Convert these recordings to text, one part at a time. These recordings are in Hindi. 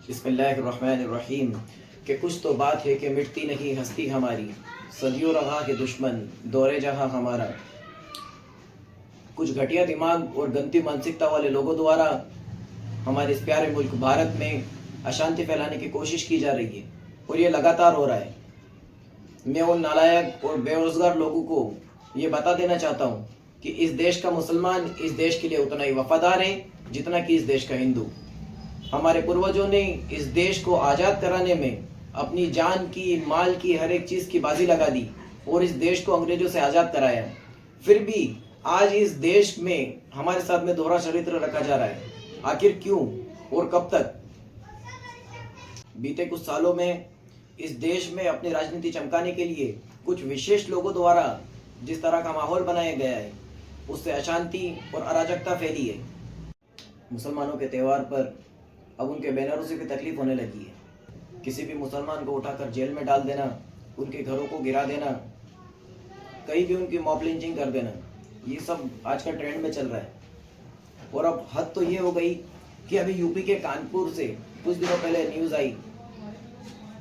बिस्मिल्लाहिर्रहमानिर्रहीम कि कुछ तो बात है कि मिटती नहीं हस्ती हमारी, सदियों रहा के दुश्मन दौरे जहां हमारा। कुछ घटिया दिमाग और गंदी मानसिकता वाले लोगों द्वारा हमारे इस प्यारे मुल्क भारत में अशांति फैलाने की कोशिश की जा रही है और ये लगातार हो रहा है। मैं उन नालायक और बेरोजगार लोगों को ये बता देना चाहता हूँ कि इस देश का मुसलमान इस देश के लिए उतना ही वफादार है जितना कि इस देश का हिंदू। हमारे पूर्वजों ने इस देश को आज़ाद कराने में अपनी जान की, माल की, हर एक चीज़ की बाजी लगा दी और इस देश को अंग्रेजों से आज़ाद कराया। फिर भी आज इस देश में हमारे साथ में दोहरा चरित्र रखा जा रहा है। आखिर क्यों और कब तक? बीते कुछ सालों में इस देश में अपनी राजनीति चमकाने के लिए कुछ विशेष लोगों द्वारा जिस तरह का माहौल बनाया गया है, उससे अशांति और अराजकता फैली है। मुसलमानों के त्यौहार पर अब उनके बैनरों से भी तकलीफ होने लगी है। किसी भी मुसलमान को उठाकर जेल में डाल देना, उनके घरों को गिरा देना, कहीं भी उनकी मॉब लिंचिंग कर देना, ये सब आज का ट्रेंड में चल रहा है। और अब हद तो ये हो गई कि अभी यूपी के कानपुर से कुछ दिनों पहले न्यूज़ आई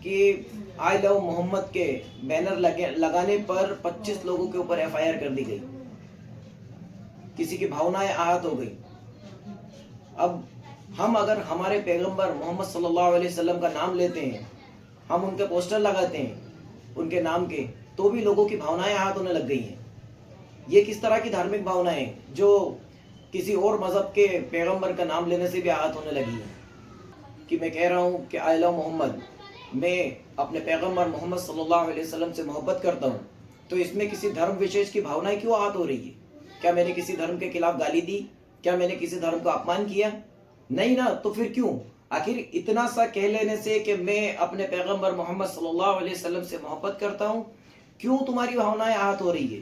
कि आई लव मोहम्मद के बैनर लगाने पर 25 लोगों के ऊपर एफआईआर कर दी गई। किसी की भावनाएं आहत हो गई। अब हम अगर हमारे पैगंबर मोहम्मद सल्लल्लाहु अलैहि वसल्लम का नाम लेते हैं, हम उनके पोस्टर लगाते हैं उनके नाम के, तो भी लोगों की भावनाएं आहत होने लग गई हैं। ये किस तरह की धार्मिक भावनाएं जो किसी और मजहब के पैगंबर का नाम लेने से भी आहत होने लगी है। कि मैं कह रहा हूँ कि आई लव मोहम्मद, मैं अपने पैगंबर मोहम्मद सल्लल्लाहु अलैहि वसल्लम से मोहब्बत करता हूँ, तो इसमें किसी धर्म विशेष की भावनाएं क्यों आहत हो रही है? क्या मैंने किसी धर्म के खिलाफ गाली दी? क्या मैंने किसी धर्म का अपमान किया? नहीं ना, तो फिर क्यों? आखिर इतना सा कह लेने से कि मैं अपने पैगंबर मोहम्मद सल्लल्लाहु अलैहि वसल्लम से मोहब्बत करता हूँ, क्यों तुम्हारी भावनाएं आहत हो रही है?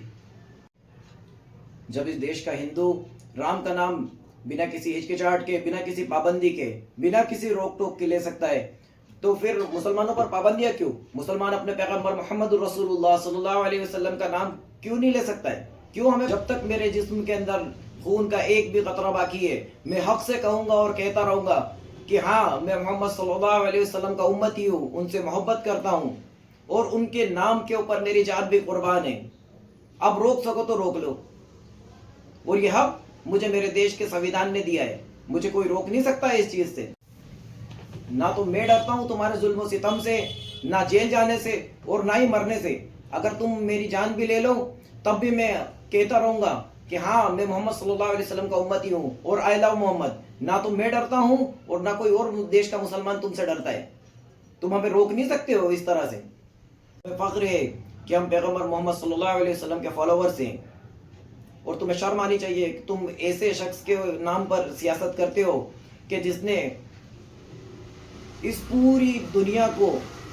जब इस देश का हिंदू राम का नाम बिना किसी हिचकिचाहट के, बिना किसी पाबंदी के, बिना किसी रोक टोक के ले सकता है, तो फिर मुसलमानों पर पाबंदियां क्यों? मुसलमान अपने पैगंबर मोहम्मद रसूलुल्लाह सल्लल्लाहु अलैहि वसल्लम का नाम क्यों नहीं ले सकता है? क्यों हमें? जब तक मेरे जिस्म के अंदर खून का एक भी कतरा बाकी है, मैं हक से कहूंगा और कहता रहूंगा कि हाँ, मैं मोहम्मद सल्लल्लाहु अलैहि वसल्लम का उम्मती हूँ, उनसे मोहब्बत करता हूँ और उनके नाम के ऊपर मेरी जान भी कुर्बान है। अब रोक सको तो रोक लो, और यह हक मुझे मेरे देश के संविधान ने दिया है। मुझे कोई रोक नहीं सकता है इस चीज से। ना तो मैं डरता हूं तुम्हारे जुल्म सितम से, ना जेल जाने से और ना ही मरने से। अगर तुम मेरी जान भी ले लो तब भी मैं कहता रहूंगा कि हाँ, मैं मोहम्मद सल्लल्लाहु अलैहि वसल्लम का उम्मती हूँ और आई लव मोहम्मद। ना तो मैं डरता हूँ और ना कोई और देश का मुसलमान तुमसे डरता है। तुम हमें रोक नहीं सकते हो इस तरह से। फख्र है कि हम पैगंबर मोहम्मद सल्लल्लाहु अलैहि वसल्लम के फॉलोवर्स हैं और तुम्हें शर्म आनी चाहिए कि तुम ऐसे शख्स के नाम पर सियासत करते हो कि जिसने इस पूरी दुनिया को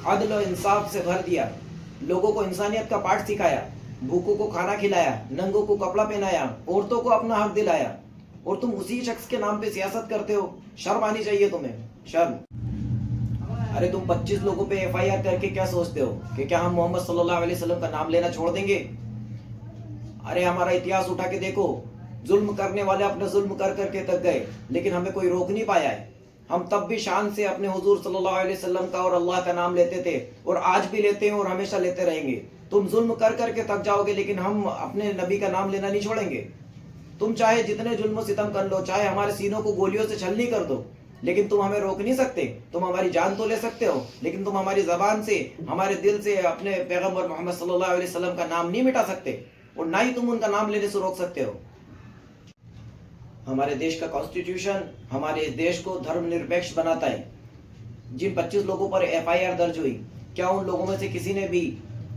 अदल और इंसाफ से भर दिया, लोगों को इंसानियत का पाठ सिखाया, भूखों को खाना खिलाया, नंगों को कपड़ा पहनाया, औरतों को अपना हक दिलाया, और तुम उसी शख्स के नाम पे सियासत करते हो। शर्म आनी चाहिए तुम्हें, शर्म। अरे तुम 25 लोगों पे एफआईआर करके क्या सोचते हो कि क्या हम मोहम्मद सल्लल्लाहु अलैहि वसल्लम का नाम लेना छोड़ देंगे? अरे हमारा इतिहास उठा के देखो, जुल्म करने वाले अपने जुल्म कर करके थक गए, लेकिन हमें कोई रोक नहीं पाया है। हम तब भी शान से अपने हुजूर सल्लल्लाहु अलैहि वसल्लम का और अल्लाह का नाम लेते थे और आज भी लेते हैं और हमेशा लेते रहेंगे। तुम जुल्म कर करके थक जाओगे, लेकिन हम अपने नबी का नाम लेना नहीं छोड़ेंगे। तुम चाहे जितने जुल्म सितम कर लो, चाहे हमारे सीनों को गोलियों से छलनी कर दो, लेकिन तुम हमें रोक नहीं सकते। तुम हमारी जान तो ले सकते हो, लेकिन तुम हमारी जबान से, हमारे दिल से अपने पैगंबर मोहम्मद सल्लल्लाहु अलैहि वसल्लम का नाम नहीं मिटा सकते और ना ही तुम उनका नाम लेने से रोक सकते हो। हमारे देश का कॉन्स्टिट्यूशन हमारे देश को धर्मनिरपेक्ष बनाता है। जिन 25 लोगों पर एफआईआर दर्ज हुई, क्या उन लोगों में से किसी ने भी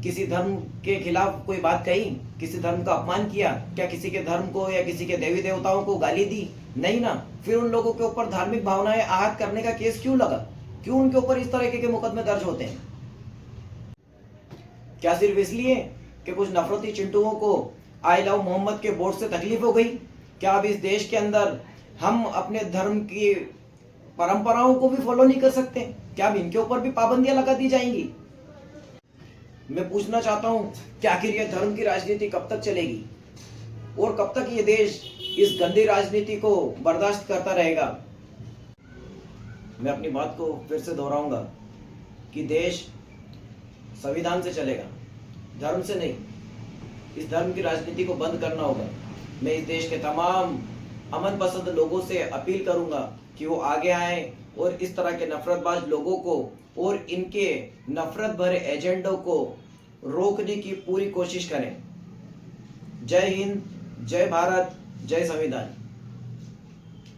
किसी धर्म के खिलाफ कोई बात कही? किसी धर्म का अपमान किया? क्या किसी के धर्म को या किसी के देवी देवताओं को गाली दी? नहीं ना। फिर उन लोगों के ऊपर धार्मिक भावनाएं आहत करने का केस क्यों लगा? क्यों उनके ऊपर इस तरह के मुकदमे दर्ज होते हैं? क्या सिर्फ इसलिए कि कुछ नफरती चिंटुओं को आई लव मोहम्मद के बोर्ड से तकलीफ हो गई? क्या अब इस देश के अंदर हम अपने धर्म की परंपराओं को भी फॉलो नहीं कर सकते? क्या अब इनके ऊपर भी पाबंदियां लगा दी जाएंगी? मैं पूछना चाहता हूं कि आखिर यह धर्म की राजनीति कब तक चलेगी और कब तक ये देश इस गंदी राजनीति को बर्दाश्त करता रहेगा? मैं अपनी बात को फिर से दोहराऊंगा कि देश संविधान से चलेगा, धर्म से नहीं। इस धर्म की राजनीति को बंद करना होगा। मैं इस देश के तमाम अमन पसंद लोगों से अपील करूंगा कि वो आगे आएं और इस तरह के नफरतबाज लोगों को और इनके नफरत भरे एजेंडों को रोकने की पूरी कोशिश करें। जय हिंद, जय भारत, जय संविधान।